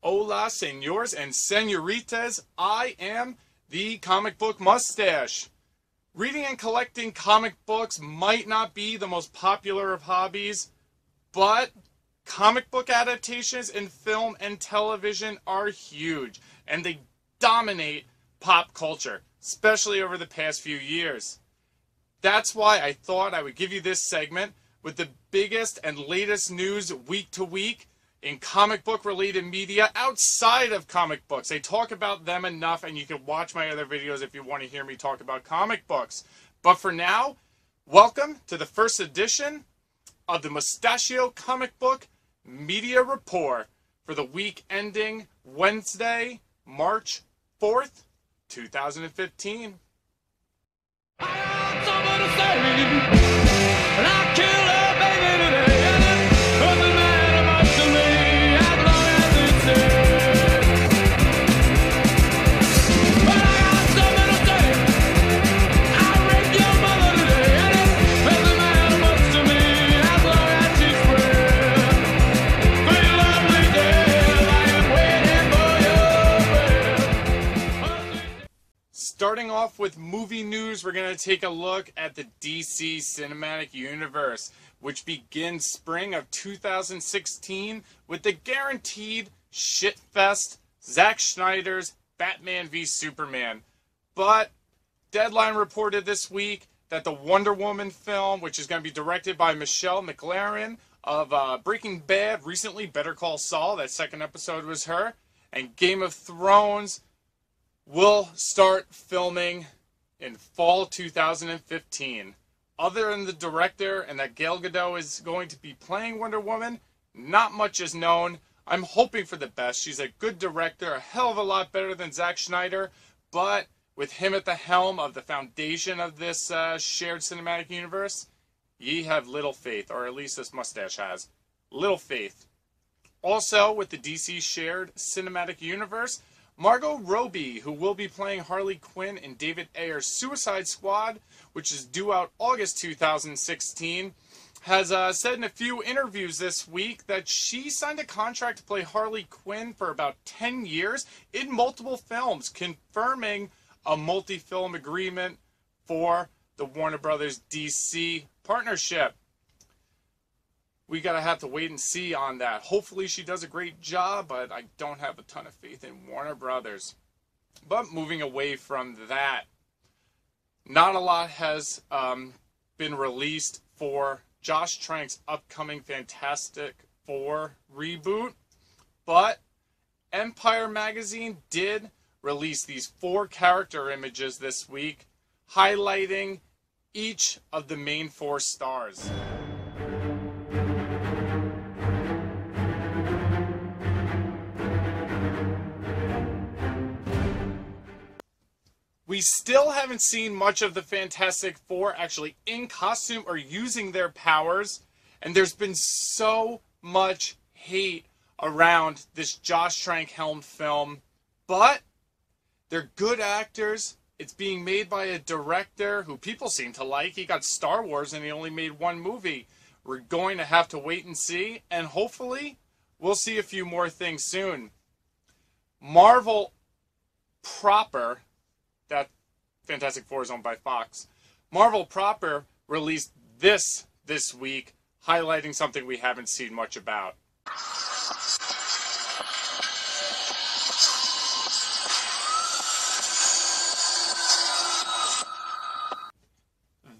Hola, senors and senoritas. I am the Comic Book Mustache. Reading and collecting comic books might not be the most popular of hobbies, but comic book adaptations in film and television are huge, and they dominate pop culture, especially over the past few years. That's why I thought I would give you this segment with the biggest and latest news week to week in comic book related media outside of comic books. I talk about them enough, and you can watch my other videos if you want to hear me talk about comic books. But for now, welcome to the first edition of the Mustachio Comic Book Media Report for the week ending Wednesday, March 4th, 2015. I got someone to save, and I kill her baby today. Doesn't matter much to me as long as it's safe. But I got someone to save. I raped your mother today, and it doesn't matter much to me as long as she's free. For your lovely days, I am waiting for your breath. Starting off with movie news, we're going to take a look at the DC Cinematic Universe, which begins spring of 2016 with the guaranteed shitfest Zack Snyder's Batman v Superman. But Deadline reported this week that the Wonder Woman film, which is going to be directed by Michelle McLaren of Breaking Bad, recently Better Call Saul, that second episode was her, and Game of Thrones, will start filming in fall 2015. Other than the director and that Gal Gadot is going to be playing Wonder Woman, not much is known. I'm hoping for the best. She's a good director, a hell of a lot better than Zack Snyder, but with him at the helm of the foundation of this shared cinematic universe, ye have little faith, or at least this mustache has. Little faith. Also, with the DC shared cinematic universe, Margot Robbie, who will be playing Harley Quinn in David Ayer's Suicide Squad, which is due out August 2016, has said in a few interviews this week that she signed a contract to play Harley Quinn for about 10 years in multiple films, confirming a multi-film agreement for the Warner Brothers DC partnership. We gotta have to wait and see on that. Hopefully she does a great job, but I don't have a ton of faith in Warner Brothers. But moving away from that, not a lot has been released for Josh Trank's upcoming Fantastic Four reboot, but Empire Magazine did release these 4 character images this week, highlighting each of the main 4 stars. We still haven't seen much of the Fantastic Four actually in costume or using their powers, and there's been so much hate around this Josh Trank helmed film, but they're good actors. It's being made by a director who people seem to like. He got Star Wars and he only made 1 movie. We're going to have to wait and see, and hopefully we'll see a few more things soon. Marvel proper, that Fantastic Four is owned by Fox, Marvel proper released this week, highlighting something we haven't seen much about.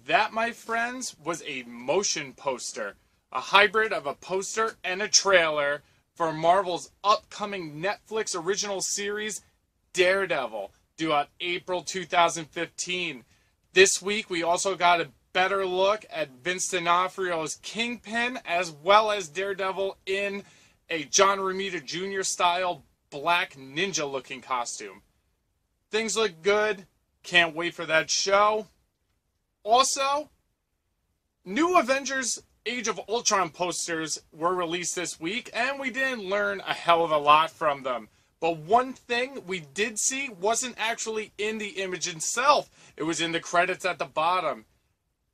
That, my friends, was a motion poster, a hybrid of a poster and a trailer for Marvel's upcoming Netflix original series, Daredevil, due out April 2015. This week, we also got a better look at Vince D'Onofrio's Kingpin, as well as Daredevil in a John Romita Jr. style black ninja-looking costume. Things look good. Can't wait for that show. Also, new Avengers Age of Ultron posters were released this week, and we didn't learn a hell of a lot from them. But one thing we did see wasn't actually in the image itself. It was in the credits at the bottom.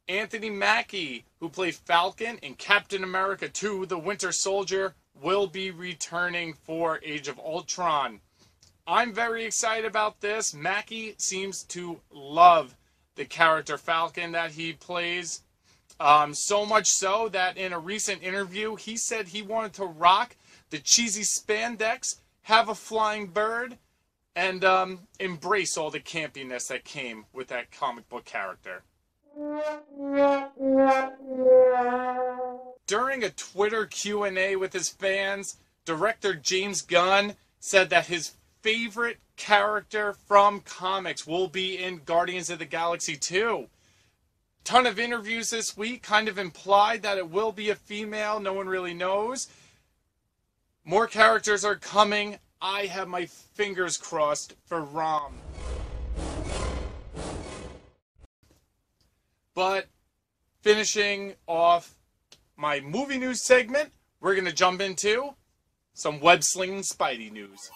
Anthony Mackie, who played Falcon in Captain America 2, The Winter Soldier, will be returning for Age of Ultron. I'm very excited about this. Mackie seems to love the character Falcon that he plays. So much so that in a recent interview, he said he wanted to rock the cheesy spandex, have a flying bird, and embrace all the campiness that came with that comic book character. During a Twitter Q&A with his fans, director James Gunn said that his favorite character from comics will be in Guardians of the Galaxy 2. Ton of interviews this week kind of implied that it will be a female. No one really knows. More characters are coming. I have my fingers crossed for Rom. But finishing off my movie news segment, we're going to jump into some web-slinging Spidey news.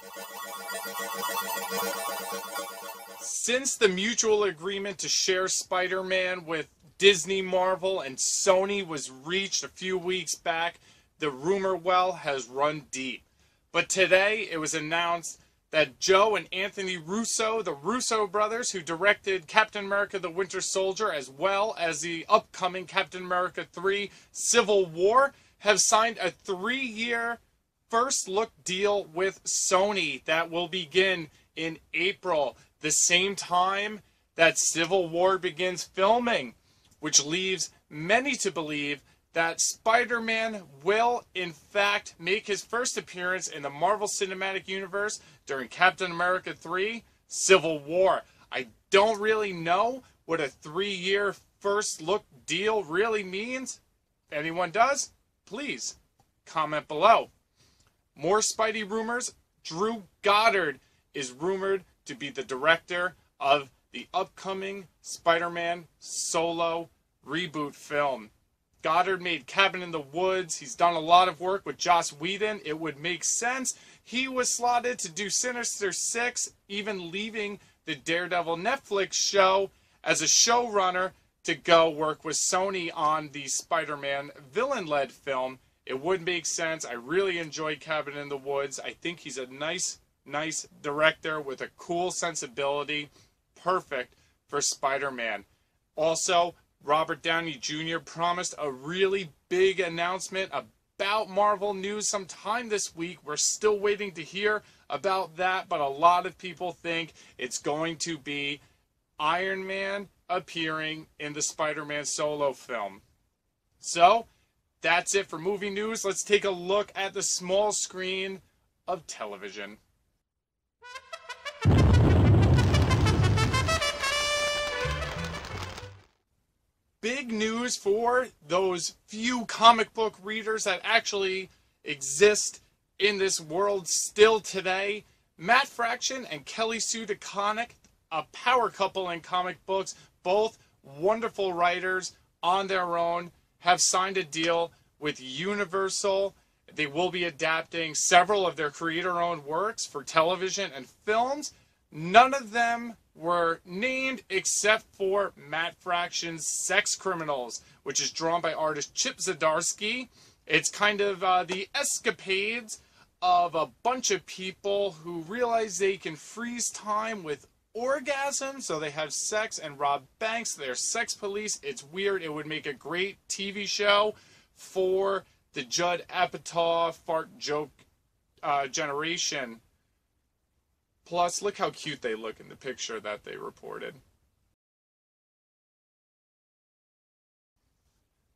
Since the mutual agreement to share Spider-Man with Disney, Marvel, and Sony was reached a few weeks back, the rumor well has run deep. But today, it was announced that Joe and Anthony Russo, the Russo brothers, who directed Captain America the Winter Soldier, as well as the upcoming Captain America 3 Civil War, have signed a 3-year first look deal with Sony that will begin in April, the same time that Civil War begins filming, which leaves many to believe that Spider-Man will, in fact, make his first appearance in the Marvel Cinematic Universe during Captain America 3 Civil War. I don't really know what a 3-year first look deal really means. If anyone does, please comment below. More Spidey rumors. Drew Goddard is rumored to be the director of the upcoming Spider-Man solo reboot film. Goddard made Cabin in the Woods. He's done a lot of work with Joss Whedon. It would make sense. He was slotted to do Sinister Six, even leaving the Daredevil Netflix show as a showrunner to go work with Sony on the Spider-Man villain-led film. It would make sense. I really enjoyed Cabin in the Woods. I think he's a nice director with a cool sensibility. Perfect for Spider-Man. Also, Robert Downey Jr. promised a really big announcement about Marvel news sometime this week. We're still waiting to hear about that, but a lot of people think it's going to be Iron Man appearing in the Spider-Man solo film. So, that's it for movie news. Let's take a look at the small screen of television. Big news for those few comic book readers that actually exist in this world still today. Matt Fraction and Kelly Sue DeConnick, a power couple in comic books, both wonderful writers on their own, have signed a deal with Universal. They will be adapting several of their creator-owned works for television and films. None of them were named except for Matt Fraction's Sex Criminals, which is drawn by artist Chip Zdarsky. It's kind of the escapades of a bunch of people who realize they can freeze time with orgasm, so they have sex and rob banks. They're sex police. It's weird. It would make a great TV show for the Judd Apatow fart joke generation. Plus, look how cute they look in the picture that they reported.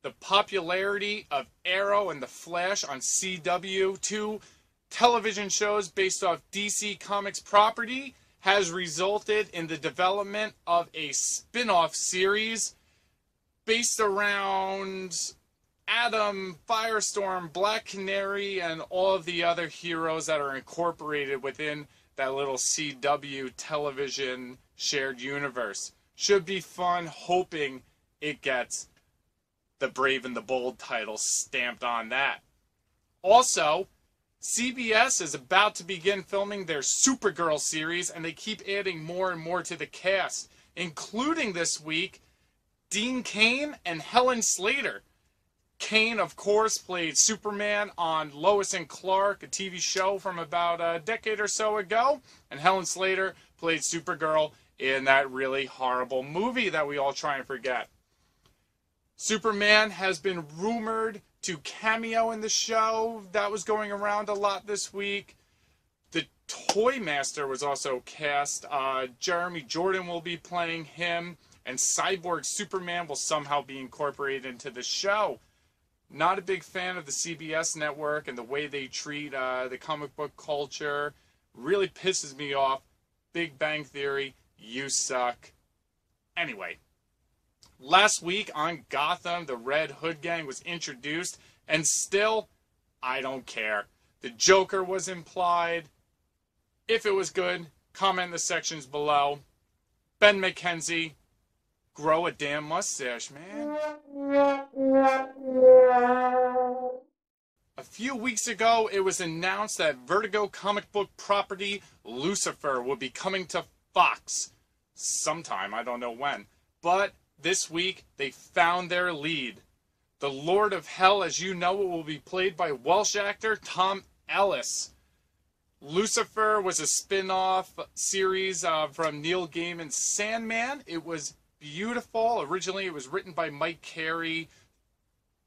The popularity of Arrow and The Flash on CW, two television shows based off DC Comics property, has resulted in the development of a spin-off series based around Atom, Firestorm, Black Canary, and all of the other heroes that are incorporated within that little CW television shared universe. Should be fun, hoping it gets the Brave and the Bold title stamped on that. Also, CBS is about to begin filming their Supergirl series, and they keep adding more and more to the cast, including this week, Dean Cain and Helen Slater. Kane, of course, played Superman on Lois and Clark, a TV show from about a decade or so ago. And Helen Slater played Supergirl in that really horrible movie that we all try and forget. Superman has been rumored to cameo in the show. That was going around a lot this week. The Toymaster was also cast. Jeremy Jordan will be playing him, and Cyborg Superman will somehow be incorporated into the show. Not a big fan of the CBS network and the way they treat the comic book culture. Really pisses me off. Big Bang Theory, you suck. Anyway, last week on Gotham, the Red Hood Gang was introduced, and still, I don't care. The Joker was implied. If it was good, comment in the sections below. Ben McKenzie, grow a damn mustache, man. A few weeks ago, it was announced that Vertigo comic book property Lucifer will be coming to Fox sometime, I don't know when. But this week, they found their lead. The Lord of Hell, as you know, will be played by Welsh actor Tom Ellis. Lucifer was a spin-off series from Neil Gaiman's Sandman. It was beautiful. Originally, it was written by Mike Carey.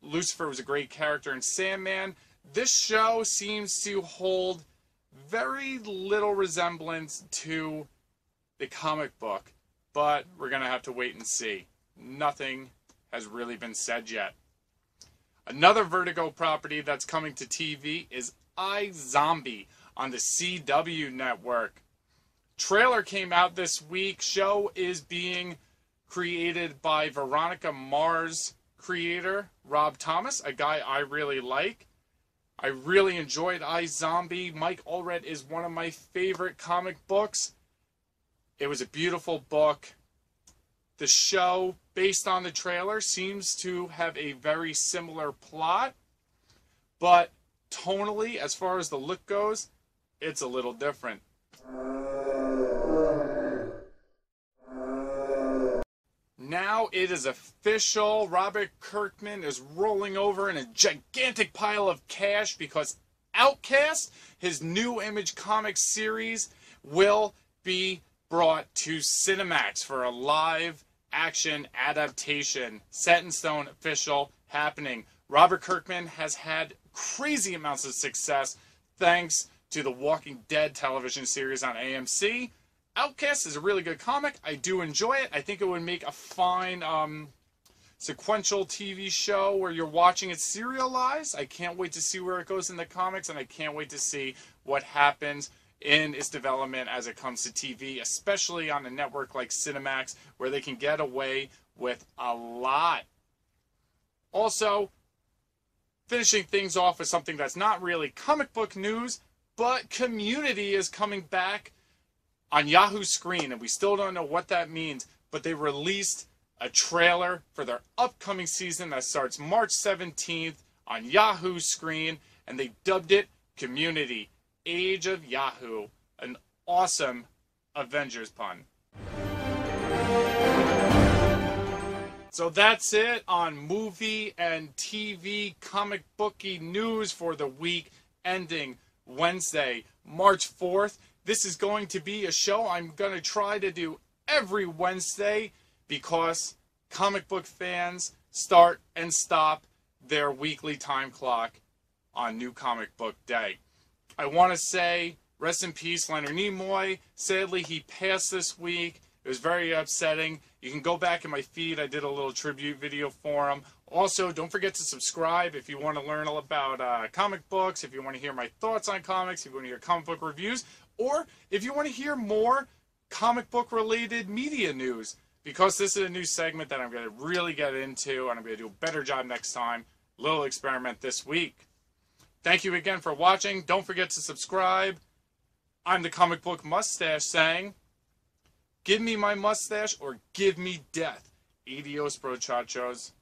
Lucifer was a great character in Sandman. This show seems to hold very little resemblance to the comic book, but we're going to have to wait and see. Nothing has really been said yet. Another Vertigo property that's coming to TV is iZombie on the CW network. Trailer came out this week. Show is being created by Veronica Mars creator Rob Thomas, a guy I really like. I really enjoyed iZombie. Mike Allred is one of my favorite comic books. It was a beautiful book. The show, based on the trailer, seems to have a very similar plot, but tonally, as far as the look goes, it's a little different. Now it is official. Robert Kirkman is rolling over in a gigantic pile of cash because Outcast, his new Image Comics series, will be brought to Cinemax for a live action adaptation. Set in stone, official, happening. Robert Kirkman has had crazy amounts of success thanks to the Walking Dead television series on AMC. Outcast is a really good comic. I do enjoy it. I think it would make a fine sequential TV show where you're watching it serialized. I can't wait to see where it goes in the comics, and I can't wait to see what happens in its development as it comes to TV, especially on a network like Cinemax, where they can get away with a lot. Also, finishing things off with something that's not really comic book news, but Community is coming back on Yahoo Screen, and we still don't know what that means, but they released a trailer for their upcoming season that starts March 17th on Yahoo Screen, and they dubbed it Community, Age of Yahoo, an awesome Avengers pun. So that's it on movie and TV comic booky news for the week ending Wednesday, March 4th. This is going to be a show I'm going to try to do every Wednesday because comic book fans start and stop their weekly time clock on New Comic Book Day. I want to say rest in peace, Leonard Nimoy. Sadly, he passed this week. It was very upsetting. You can go back in my feed. I did a little tribute video for him. Also, don't forget to subscribe if you want to learn all about comic books, if you want to hear my thoughts on comics, if you want to hear comic book reviews, or if you want to hear more comic book related media news, because this is a new segment that I'm going to really get into, and I'm going to do a better job next time. Little experiment this week. Thank you again for watching. Don't forget to subscribe. I'm the Comic Book Mustache saying, give me my mustache or give me death. Adios, brochachos.